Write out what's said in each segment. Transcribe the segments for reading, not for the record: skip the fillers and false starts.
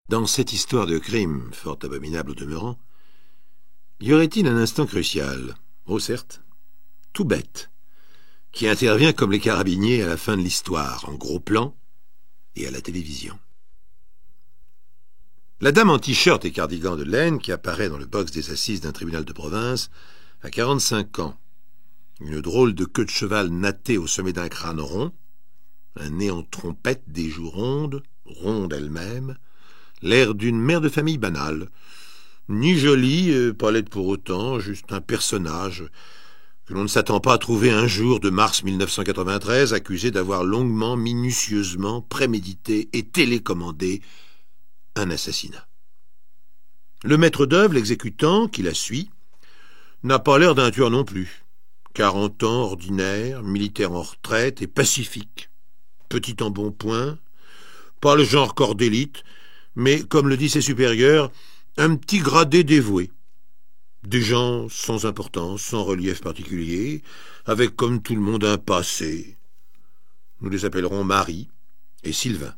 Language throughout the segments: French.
Dans cette histoire de crime, fort abominable au demeurant, y aurait-il un instant crucial, oh certes, tout bête, qui intervient comme les carabiniers à la fin de l'histoire, en gros plan et à la télévision. La dame en t-shirt et cardigan de laine qui apparaît dans le box des assises d'un tribunal de province a 45 ans, une drôle de queue de cheval nattée au sommet d'un crâne rond, un nez en trompette, des joues rondes elle-même, l'air d'une mère de famille banale, ni jolie, pas laide pour autant, juste un personnage que l'on ne s'attend pas à trouver un jour de mars 1993 accusé d'avoir longuement, minutieusement prémédité et télécommandé un assassinat. Le maître d'œuvre, l'exécutant, qui la suit, n'a pas l'air d'un tueur non plus. 40 ans, ordinaire, militaire en retraite et pacifique. Petit en bon point, pas le genre corps d'élite, mais, comme le disent ses supérieurs, un petit gradé dévoué. Des gens sans importance, sans relief particulier, avec comme tout le monde un passé. Nous les appellerons Marie et Sylvain.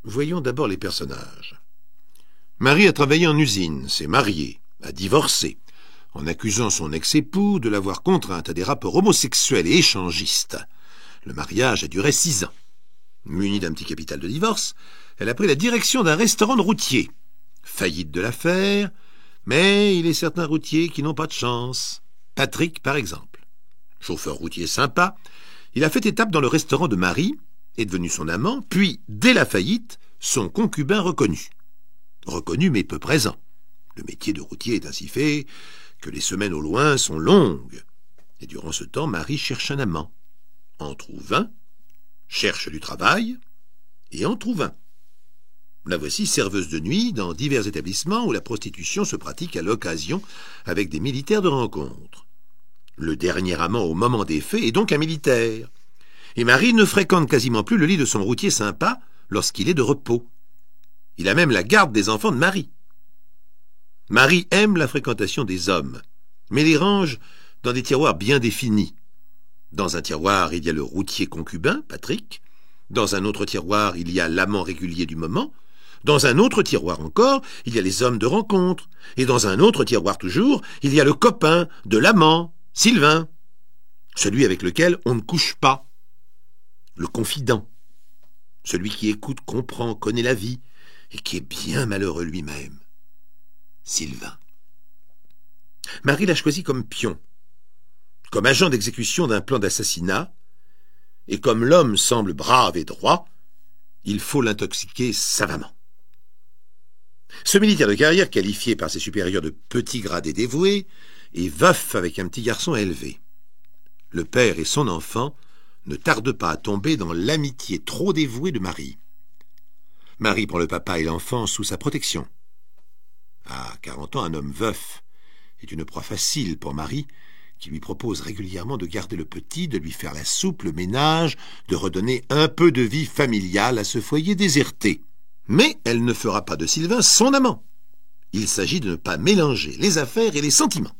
Voyons d'abord les personnages. Marie a travaillé en usine, s'est mariée, a divorcé, en accusant son ex-époux de l'avoir contrainte à des rapports homosexuels et échangistes. Le mariage a duré 6 ans. Munie d'un petit capital de divorce, elle a pris la direction d'un restaurant de routiers. Faillite de l'affaire, mais il est certains routiers qui n'ont pas de chance. Patrick, par exemple. Chauffeur routier sympa, il a fait étape dans le restaurant de Marie, est devenu son amant, puis, dès la faillite, son concubin reconnu. Reconnu mais peu présent. Le métier de routier est ainsi fait que les semaines au loin sont longues. Et durant ce temps, Marie cherche un amant. En trouve un, cherche du travail, et en trouve un. La voici serveuse de nuit dans divers établissements où la prostitution se pratique à l'occasion avec des militaires de rencontre. Le dernier amant au moment des faits est donc un militaire. Et Marie ne fréquente quasiment plus le lit de son routier sympa lorsqu'il est de repos. Il a même la garde des enfants de Marie. Marie aime la fréquentation des hommes, mais les range dans des tiroirs bien définis. Dans un tiroir, il y a le routier concubin, Patrick. Dans un autre tiroir, il y a l'amant régulier du moment. Dans un autre tiroir encore, il y a les hommes de rencontre. Et dans un autre tiroir toujours, il y a le copain de l'amant, Sylvain. Celui avec lequel on ne couche pas. Le confident. Celui qui écoute, comprend, connaît la vie et qui est bien malheureux lui-même. Sylvain. Marie l'a choisi comme pion, comme agent d'exécution d'un plan d'assassinat, et comme l'homme semble brave et droit, il faut l'intoxiquer savamment. Ce militaire de carrière, qualifié par ses supérieurs de petit gradé dévoué, est veuf avec un petit garçon à élever. Le père et son enfant ne tardent pas à tomber dans l'amitié trop dévouée de Marie. Marie prend le papa et l'enfant sous sa protection. À 40 ans, un homme veuf est une proie facile pour Marie, qui lui propose régulièrement de garder le petit, de lui faire la soupe, le ménage, de redonner un peu de vie familiale à ce foyer déserté. Mais elle ne fera pas de Sylvain son amant. Il s'agit de ne pas mélanger les affaires et les sentiments.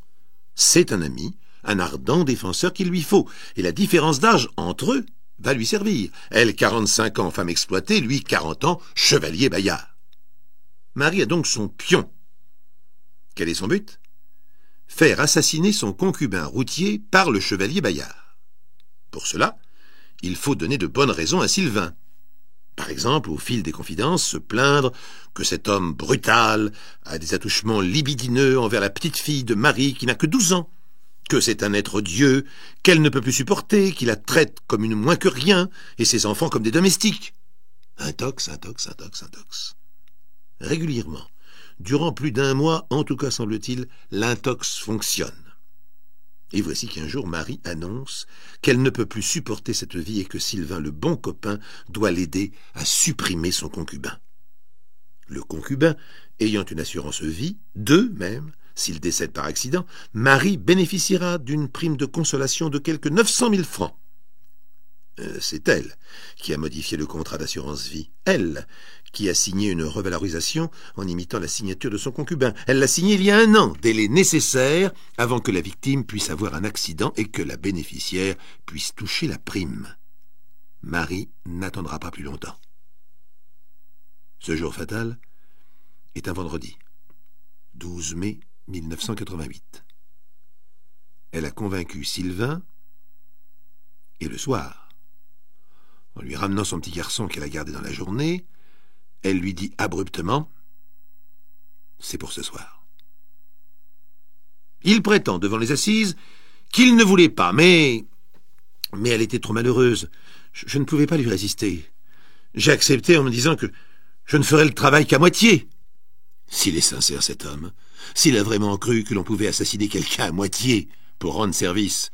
C'est un ami, un ardent défenseur qu'il lui faut, et la différence d'âge entre eux va lui servir. Elle, 45 ans, femme exploitée, lui, 40 ans, chevalier Bayard. Marie a donc son pion. Quel est son but ? Faire assassiner son concubin routier par le chevalier Bayard. Pour cela, il faut donner de bonnes raisons à Sylvain. Par exemple, au fil des confidences, se plaindre que cet homme brutal a des attouchements libidineux envers la petite fille de Marie qui n'a que 12 ans, que c'est un être odieux, qu'elle ne peut plus supporter, qu'il la traite comme une moins que rien, et ses enfants comme des domestiques. Intox. Régulièrement, durant plus d'1 mois, en tout cas semble-t-il, l'intox fonctionne. Et voici qu'un jour Marie annonce qu'elle ne peut plus supporter cette vie et que Sylvain, le bon copain, doit l'aider à supprimer son concubin. Le concubin, ayant une assurance vie, 2 même, s'il décède par accident, Marie bénéficiera d'une prime de consolation de quelque 900 000 francs. C'est elle qui a modifié le contrat d'assurance vie. Elle qui a signé une revalorisation en imitant la signature de son concubin. Elle l'a signé il y a 1 an, délai nécessaire avant que la victime puisse avoir un accident et que la bénéficiaire puisse toucher la prime. Marie n'attendra pas plus longtemps. Ce jour fatal est un vendredi, 12 mai 1988. Elle a convaincu Sylvain, et le soir, en lui ramenant son petit garçon qu'elle a gardé dans la journée, elle lui dit abruptement « C'est pour ce soir ». Il prétend devant les assises qu'il ne voulait pas, mais elle était trop malheureuse. Je ne pouvais pas lui résister. J'ai accepté en me disant que je ne ferais le travail qu'à moitié. S'il est sincère, cet homme, s'il a vraiment cru que l'on pouvait assassiner quelqu'un à moitié pour rendre service,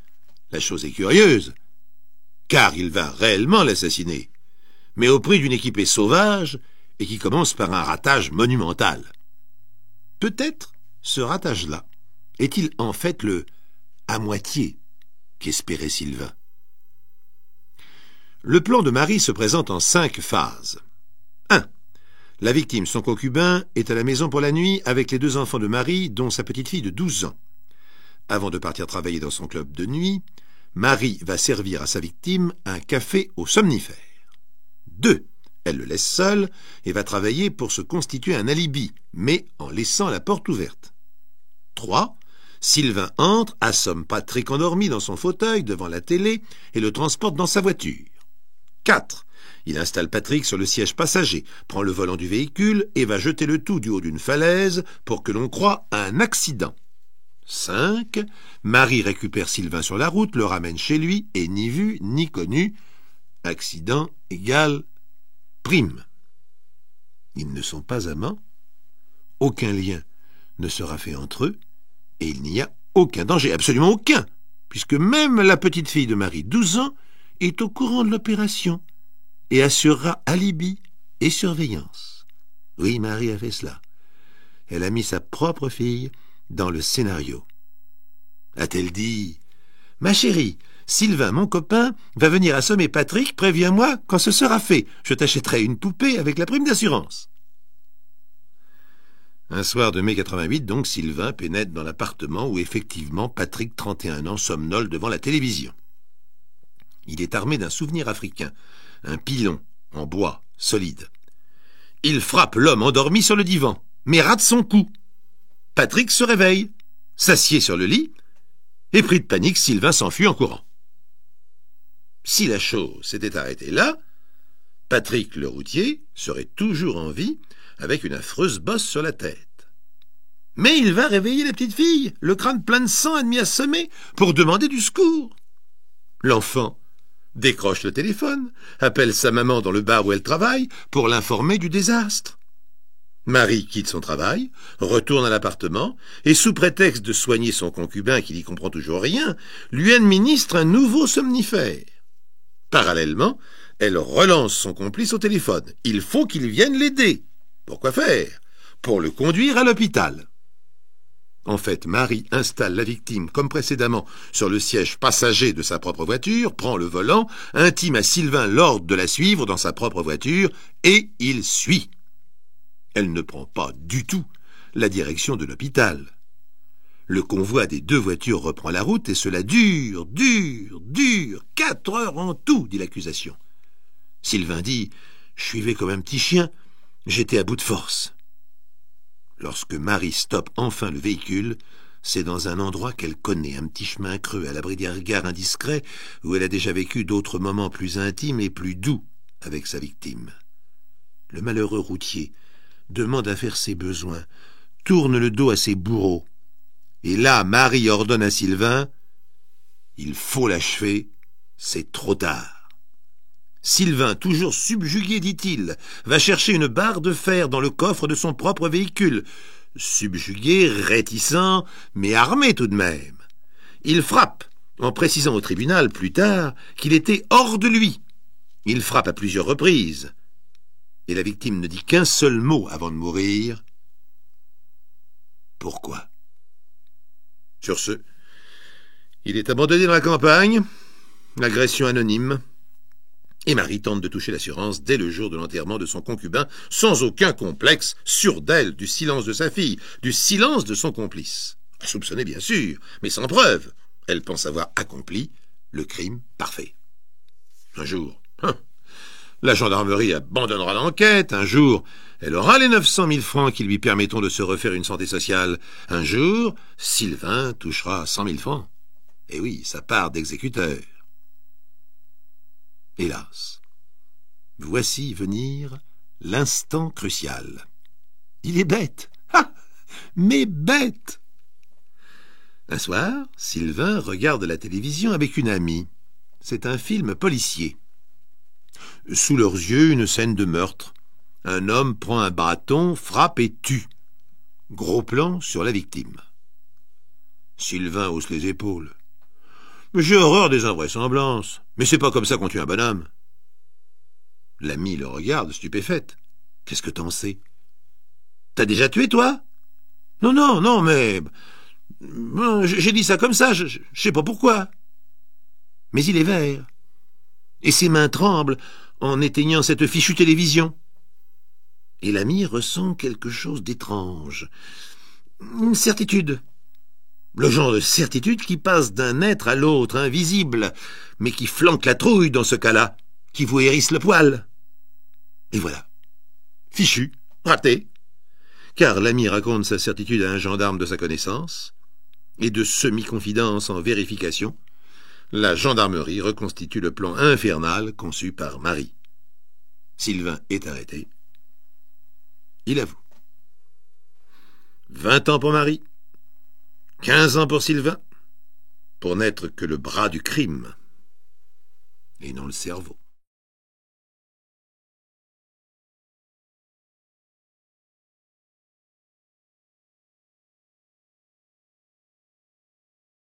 la chose est curieuse, car il va réellement l'assassiner, mais au prix d'une équipée sauvage et qui commence par un ratage monumental. Peut-être ce ratage-là est-il en fait le « à moitié » qu'espérait Sylvain. Le plan de Marie se présente en 5 phases. 1. La victime, son concubin, est à la maison pour la nuit avec les 2 enfants de Marie, dont sa petite fille de 12 ans. Avant de partir travailler dans son club de nuit, Marie va servir à sa victime un café au somnifère. 2. Elle le laisse seul et va travailler pour se constituer un alibi, mais en laissant la porte ouverte. 3. Sylvain entre, assomme Patrick endormi dans son fauteuil devant la télé et le transporte dans sa voiture. 4. Il installe Patrick sur le siège passager, prend le volant du véhicule et va jeter le tout du haut d'une falaise pour que l'on croie à un accident. 5. Marie récupère Sylvain sur la route, le ramène chez lui et ni vu ni connu. Accident égale prime. Ils ne sont pas amants, aucun lien ne sera fait entre eux et il n'y a aucun danger, absolument aucun, puisque même la petite fille de Marie, 12 ans, est au courant de l'opération et assurera alibi et surveillance. Oui, Marie a fait cela. Elle a mis sa propre fille dans le scénario. A-t-elle dit « Ma chérie, Sylvain, mon copain, va venir assommer Patrick, préviens-moi quand ce sera fait. Je t'achèterai une poupée avec la prime d'assurance. » Un soir de mai 88, donc, Sylvain pénètre dans l'appartement où effectivement Patrick, 31 ans, somnole devant la télévision. Il est armé d'un souvenir africain, un pilon en bois solide. Il frappe l'homme endormi sur le divan, mais rate son coup. Patrick se réveille, s'assied sur le lit, et pris de panique, Sylvain s'enfuit en courant. Si la chose s'était arrêtée là, Patrick le routier serait toujours en vie, avec une affreuse bosse sur la tête. Mais il va réveiller la petite fille, le crâne plein de sang et demi-assommé, pour demander du secours. L'enfant décroche le téléphone, appelle sa maman dans le bar où elle travaille pour l'informer du désastre. Marie quitte son travail, retourne à l'appartement et, sous prétexte de soigner son concubin qui n'y comprend toujours rien, lui administre un nouveau somnifère. Parallèlement, elle relance son complice au téléphone. Il faut qu'il vienne l'aider. Pourquoi faire? Pour le conduire à l'hôpital. En fait, Marie installe la victime, comme précédemment, sur le siège passager de sa propre voiture, prend le volant, intime à Sylvain l'ordre de la suivre dans sa propre voiture, et il suit. Elle ne prend pas du tout la direction de l'hôpital. Le convoi des 2 voitures reprend la route et cela dure, 4 heures en tout, dit l'accusation. Sylvain dit « Je suivais comme un petit chien, j'étais à bout de force. » Lorsque Marie stoppe enfin le véhicule, c'est dans un endroit qu'elle connaît, un petit chemin creux à l'abri des regards indiscrets où elle a déjà vécu d'autres moments plus intimes et plus doux avec sa victime. Le malheureux routier demande à faire ses besoins, tourne le dos à ses bourreaux. Et là, Marie ordonne à Sylvain « Il faut l'achever, c'est trop tard. » Sylvain, toujours subjugué, dit-il, va chercher une barre de fer dans le coffre de son propre véhicule. Subjugué, réticent, mais armé tout de même. Il frappe, en précisant au tribunal plus tard qu'il était hors de lui. Il frappe à plusieurs reprises. Et la victime ne dit qu'un seul mot avant de mourir. Pourquoi? Sur ce, il est abandonné dans la campagne, agression anonyme, et Marie tente de toucher l'assurance dès le jour de l'enterrement de son concubin, sans aucun complexe, sûre d'elle, du silence de sa fille, du silence de son complice. Soupçonnée bien sûr, mais sans preuve. Elle pense avoir accompli le crime parfait. Un jour, La gendarmerie abandonnera l'enquête. Un jour, elle aura les 900 000 francs qui lui permettront de se refaire une santé sociale. Un jour, Sylvain touchera 100 000 francs. Et oui, sa part d'exécuteur. Hélas, voici venir l'instant crucial. Il est bête. Ah, mais bête! Un soir, Sylvain regarde la télévision avec une amie. C'est un film policier. Sous leurs yeux, une scène de meurtre. Un homme prend un bâton, frappe et tue. Gros plan sur la victime. Sylvain hausse les épaules. « J'ai horreur des invraisemblances. Mais c'est pas comme ça qu'on tue un bonhomme. » L'amie le regarde, stupéfaite. « Qu'est-ce que t'en sais? T'as déjà tué, toi? »« Non, mais... j'ai dit ça comme ça, je sais pas pourquoi. » Mais il est vert. Et ses mains tremblent en éteignant cette fichue télévision. Et l'ami ressent quelque chose d'étrange. Une certitude. Le genre de certitude qui passe d'un être à l'autre, invisible, mais qui flanque la trouille dans ce cas-là, qui vous hérisse le poil. Et voilà. Fichu, raté. Car l'ami raconte sa certitude à un gendarme de sa connaissance, et de semi-confidence en vérification, la gendarmerie reconstitue le plan infernal conçu par Marie. Sylvain est arrêté. Il avoue. 20 ans pour Marie, 15 ans pour Sylvain, pour n'être que le bras du crime, et non le cerveau.